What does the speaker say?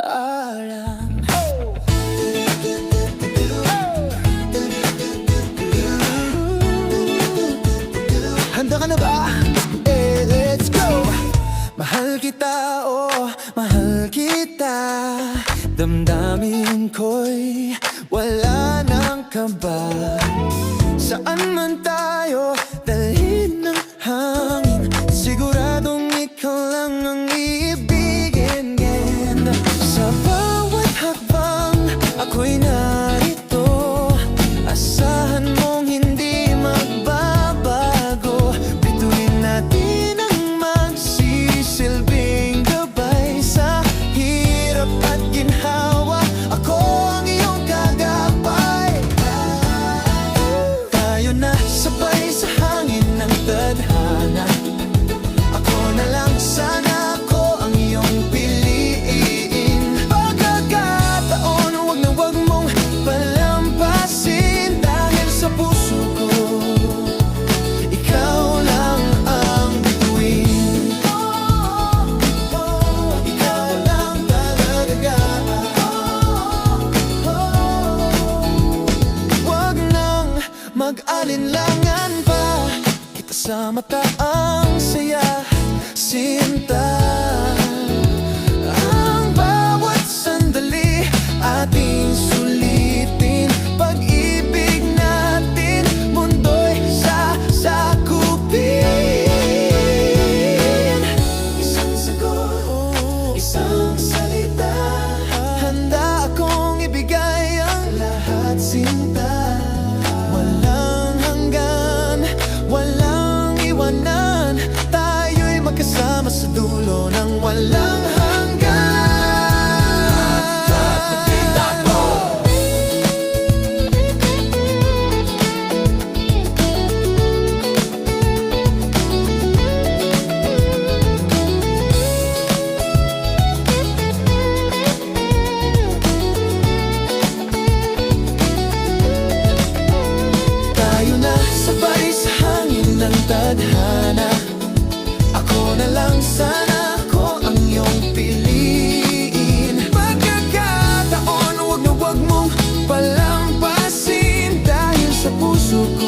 alam. Handa ka na ba? Let's go! Mahal kita, oh, mahal kita. Damdamin ko'y wala nang kaba. Saan man tayo dalhin ng hangin, siguradong ikaw lang ang iibigin. Sa bawat hakbang ako'y narito, asahan mong hindi magbabago. Bituin natin ang magsisilbing gabay sa hirap at ginhawa. Ako ang iyong kagabay. Tayo na sabay sa hangin ng tadhana. Ako na lang sana, ako ang iyong piliin. Pagkakataon, huwag na huwag mong palampasin. Dahil sa puso ko, ikaw lang ang bituin. Ikaw lang talaga. Huwag nang mag-alinlangan pa, kita sa mata ang saya, sinta. Ang bawat sandali ating sulitin, pag-ibig natin mundo'y sasakupin. Isang sagot, isang salita, handa akong ibigay ang lahat, sinta. Walang hanggan, walang iwanan, tayo'y magkasama sa dulo ng walang hanggan. Tayo na sabay sa hangin ng tadhana. Ako na lang sana, ako ang iyong piliin. Pagkakataon, huwag na huwag mong palampasin. Dahil sa puso ko,